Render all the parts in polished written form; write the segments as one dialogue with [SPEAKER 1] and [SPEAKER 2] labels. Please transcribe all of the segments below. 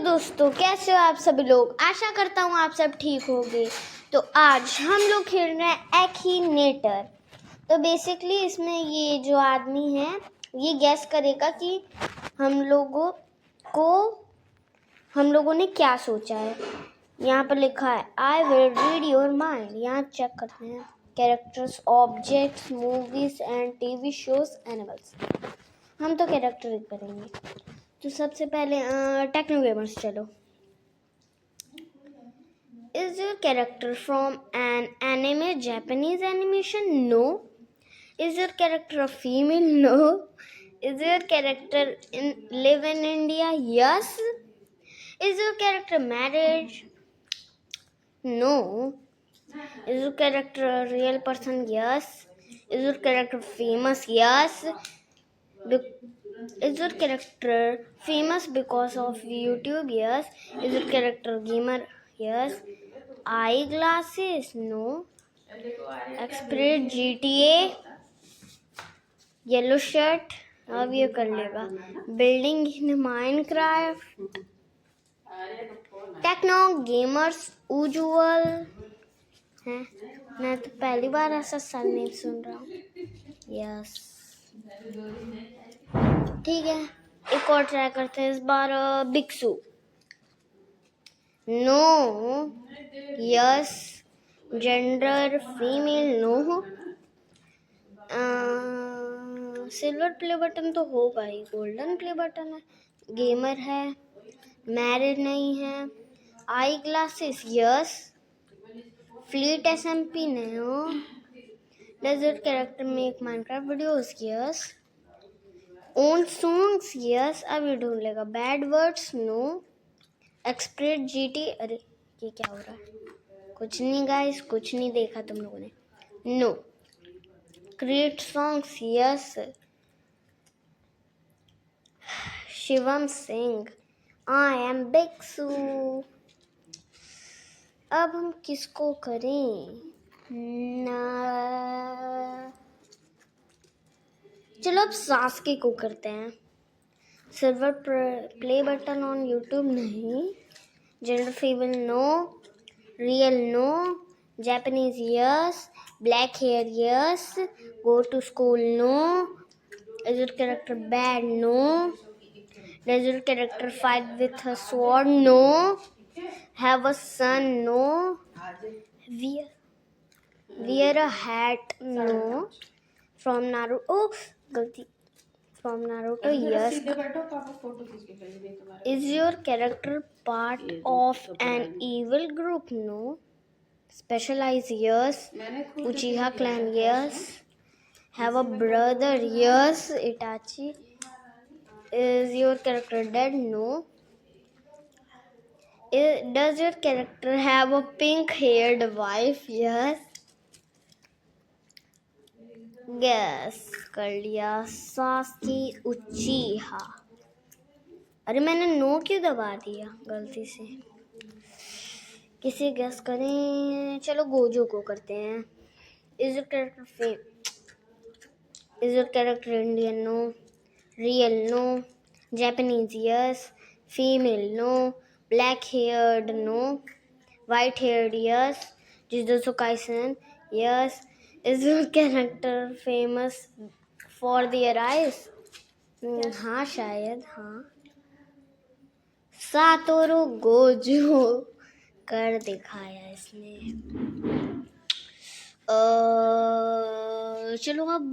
[SPEAKER 1] दोस्तों, कैसे हो आप सभी लोग। आशा करता हूँ आप सब ठीक होंगे। तो आज हम लोग खेल रहे हैं एक्हीनेटर। तो बेसिकली इसमें ये जो आदमी है ये गैस करेगा कि हम लोगों ने क्या सोचा है। यहाँ पर लिखा है I will read your mind. यहाँ चेक करते हैं characters, objects, movies and TV shows, animals. हम तो कैरेक्टर ही करेंगे। तो सबसे पहले टेक्नो गेमर्स चलो। Is your character from an anime, Japanese animation? No. Is your character a female? No. Is your character live in India? Yes. Is your character married? No. Is your character a real person? Yes. Is your character famous? Yes. Is your character famous because of YouTube? Yes. Is your character gamer? Yes. Eyeglasses? No. Expired GTA? Yellow shirt? अब ये कर लेगा। Building in Minecraft? Techno gamers usual है। मैं तो पहली बार ऐसा surname सुन रहा हूँ। यस ठीक है, एक और ट्राई करते हैं इस बार। बिक्सू? No. Yes. Gender female? No. Silver play button तो होगा ही, गोल्डन प्ले बटन है। गेमर है, मैरिड नहीं है। Eye glasses? Yes. Fleet SMP? No. Does your character make Minecraft videos? Yes. Own songs? Yes. अभी ढूंढ लेगा। Bad words? नो। एक्सप्रेड GT? अरे ये क्या हो रहा है? कुछ नहीं गाइस, कुछ नहीं देखा तुम लोगों ने। No. Create songs? Yes. Shivam Singh? I am बिक्सू। अब हम किसको करें? चलो अब सास्के को करते हैं। Silver play button on YouTube? नहीं। Gender female? No. Real? No. Japanese? Yes. Black hair? Yes. Go to school? No. Is your character bad? No. Does your character fight with a sword? No. Have a son? No. Wear a hat? No. From Naruto? गलती। From Naruto? Yes. Is your character part of an evil group? No. Specialize? Yes. Uchiha clan? Yes. Have a brother? Yes. Itachi? Is your character dead? No. Does your character have a pink-haired wife? Yes. Gas कर लिया। सास्की उचीहा। अरे मैंने no क्यों दबा दिया गलती से। किसे गैस करें? चलो गोजो को करते हैं। Is your character Indian? No. Real? No. Japanese? Yes. Female? No. Black haired? No. White haired? Yes. Jujutsu Kaisen? Yes. Is your character famous for their eyes? हाँ शायद, हाँ। सातोरू गोजो कर दिखाया इसने। चलो अब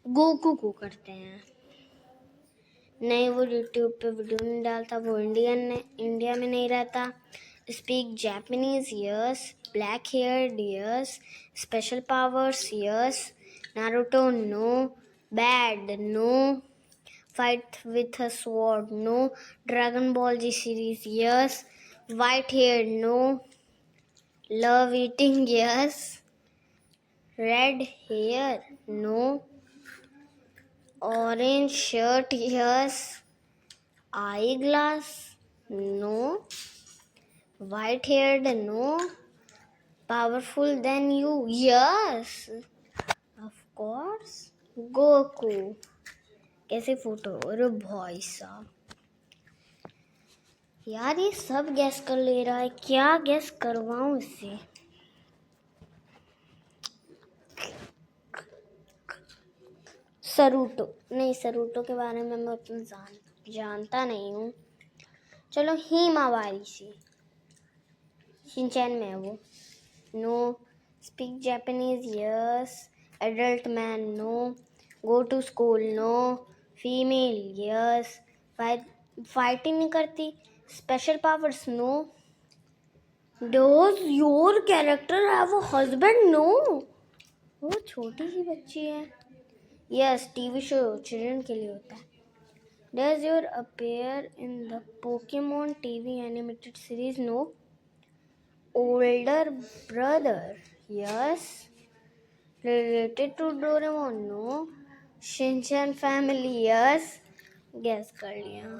[SPEAKER 1] गोकू को करते हैं। नहीं, वो यूट्यूब पे वीडियो नहीं डालता, वो इंडिया में नहीं रहता। Speak Japanese? Yes. Black hair? Yes. Special powers? Yes. Naruto? No. Bad? No. Fight with a sword? No. Dragon Ball Z series? Yes. White hair? No. Love eating? Yes. Red hair? No. Orange shirt? Yes. Eyeglass? No. White haired? No. Powerful than you? Yes. Of course. Goku. कैसे photo? अरे भाई साहब। यार ये सब gas कर ले रहा है, क्या गैस करवाऊं इससे। सरूटो, नहीं सरूटो के बारे में मैं उतना जानता नहीं हूँ। चलो हिमावारी से, शिनचैन में है वो। No. Speak Japanese yes. Adult man no. Go to school no. Female yes. Fighting नहीं करती। Special powers no. Does your character have a husband no. वो छोटी सी बच्ची है। यस, टीवी शो चिल्ड्रन के लिए होता है। Does your appear in the Pokemon TV animated series no. Older brother, yes. Related to Doraemon, no. Shinchan family, yes. Guess कर लिया।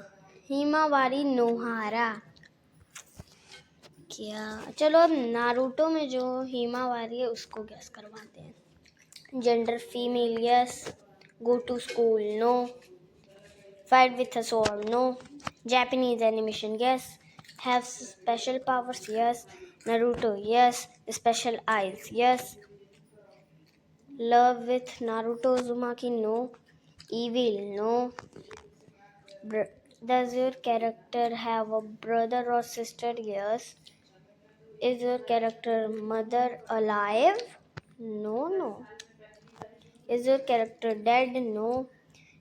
[SPEAKER 1] हिमावारी नोहारा, क्या। चलो अब नारुतो में जो हिमावारी है उसको गैस करवाते हैं। Gender female, yes. Go to school, no. Fight with a sword, no. Japanese animation, yes. Have special powers, yes. Naruto, yes. Special eyes, yes. Love with Naruto Uzumaki, no. Evil, no. Does your character have a brother or sister? Yes. Is your character mother alive? No. Is your character dead? No.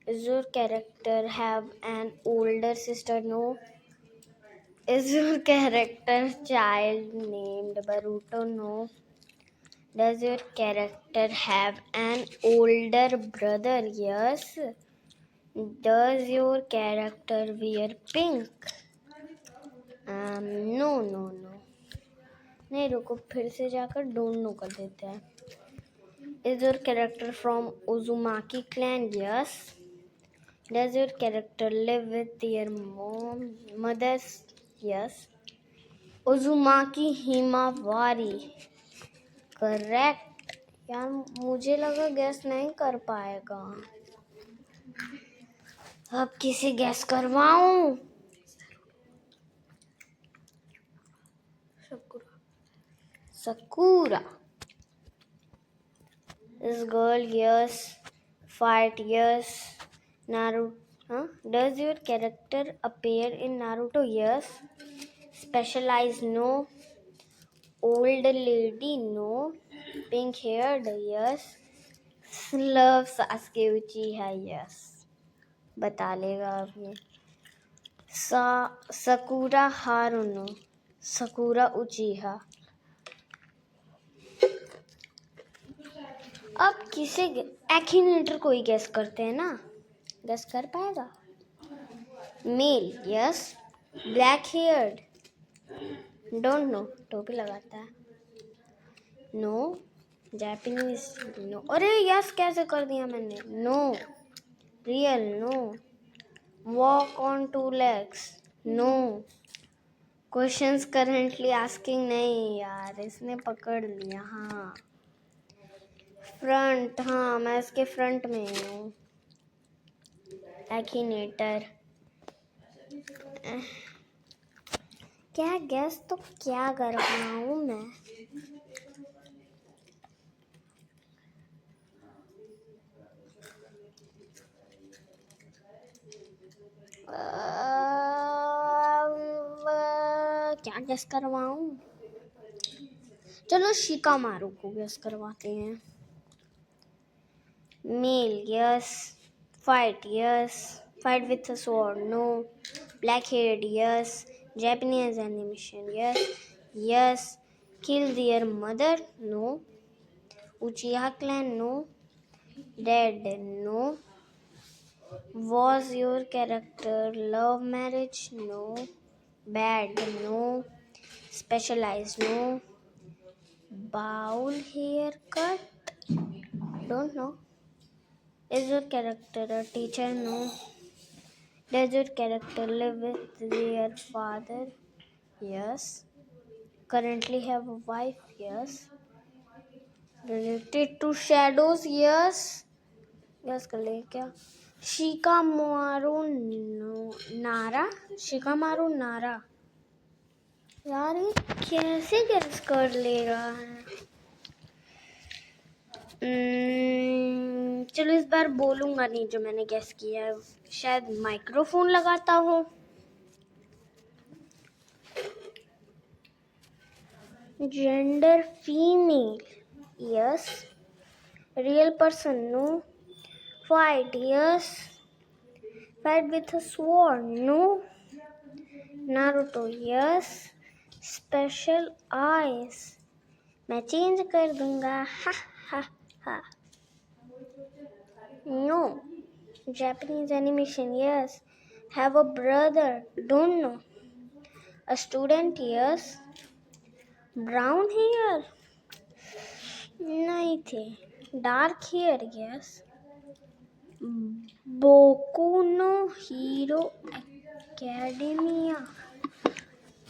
[SPEAKER 1] Is your character have an older sister? No. Is your character child named Baruto? No. Does your character have an older brother? Yes. Does your character wear pink? No. नहीं रुको, फिर से जाकर don't know कर देते हैं। Is your character from Uzumaki clan? Yes. Does your character live with their mothers? Yes. Uzumaki Himawari. Correct. यार मुझे लगा गैस नहीं कर पाएगा। अब किसे gas करवाऊं। Sakura. This girl, yes. Fight, yes. Naruto. Does your character appear in Naruto? Yes. Special eyes, no. Old lady, no. Pink haired, yes. Love Sasuke Uchiha, yes. बता लेगा अब ये। Sakura Haruno. Sakura Uchiha. अब किसे एक्टिनेटर को ही gas करते हैं ना, गैस कर पाएगा। Male, yes. Black haired, don't know, टोपी लगाता है। नो। Japanese, no. अरे यस कैसे कर दिया मैंने। No. Real, no. Walk on 2 legs, no. Questions currently asking, नहीं यार इसने पकड़ लिया। हाँ फ्रंट, हाँ मैं इसके फ्रंट में ही हूँ। एक्टिनेटर। क्या गैस तो क्या कर रहा हूँ मैं। क्या गैस करवाऊँ। चलो शिकामारू को गैस करवाते हैं। Male, yes. Fight, yes. Fight with a sword, no. Black haired, yes. Japanese animation, yes. Kill their mother, no. Uchiha clan, no. Dead, no. Was your character love marriage? No. Bad, no. Specialized, no. Bowl haircut? Don't know. Is your character a teacher? No. Does your character live with their father? Yes. Currently have a wife? Yes. Related to shadows? Yes. Guess कर ले क्या। Shikamaru नारा। Shikamaru नारा, यार ये कैसे gas कर ले रहा है। चलो इस बार बोलूंगा नहीं जो मैंने गैस किया है, शायद माइक्रोफोन लगाता हूँ। Gender female, yes. Real person, no. Fight, yes. Fight with a sword, no. Naruto, yes. Special eyes, मैं चेंज कर दूंगा, हा हा हा। No. Japanese animation, yes. Have a brother, don't know. A student, yes. Brown hair, नहीं थे. Dark hair, yes. Boku no Hero Academia,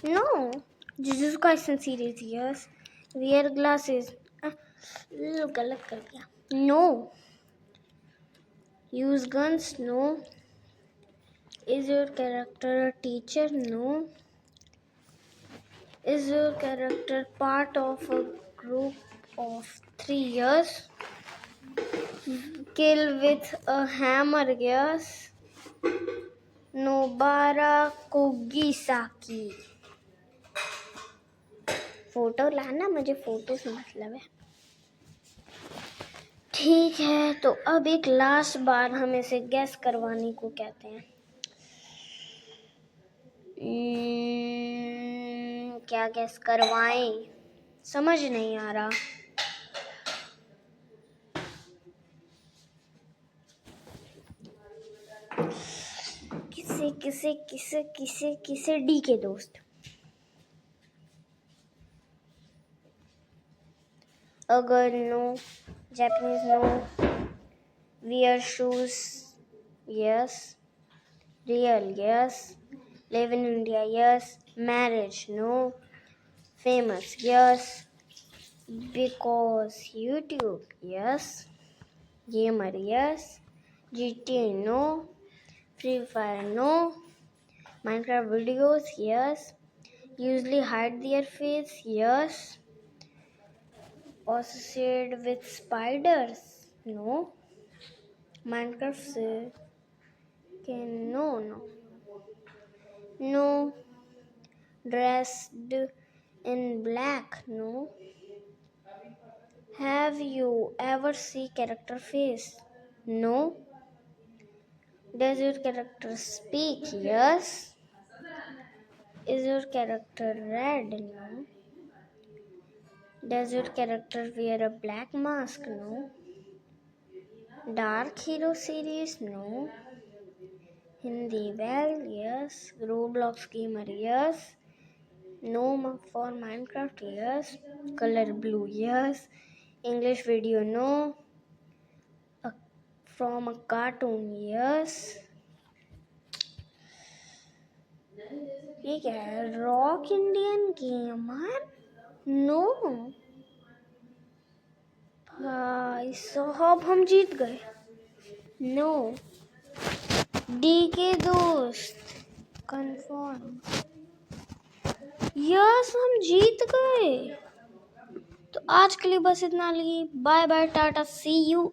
[SPEAKER 1] no. Jujutsu Kaisen series, yes. Wear glasses, गलत कर दिया. No. Use guns, no. Is your character a teacher? No. Is your character part of a group of 3 years? Kill with a hammer, yes. Nobara Kugisaki. Photo लाना, मुझे photo से मतलब है। ठीक है, तो अब एक लास्ट बार हम इसे गैस करवाने को कहते हैं। क्या गैस करवाएं, समझ नहीं आ रहा। किसे डी के दोस्त। अगर no, Japanese no. Wear shoes, yes. Real, yes. Live in India, yes. Marriage, no. Famous, yes. Because YouTube, yes. Gamer, yes. GTA, no. Free Fire, no. Minecraft videos, yes. Usually hide their face, yes. Associated with spiders, no. Minecraft से no. Dressed in black, no. Have you ever seen character face? No. Does your character speak? Yes. Is your character red? No. Does your character wear a black mask? No. Dark Hero series? No. Hindi well, yes. Roblox gamer, yes. No for Minecraft, yes. Color blue, yes. English video, no. From a cartoon, yes. ये क्या है? Rock Indian gamer, no. भाई साहब हम जीत गए, no. D के दोस्त confirm, yes हम जीत गए। तो आज के लिए बस इतना ही। Bye bye, tata, see you.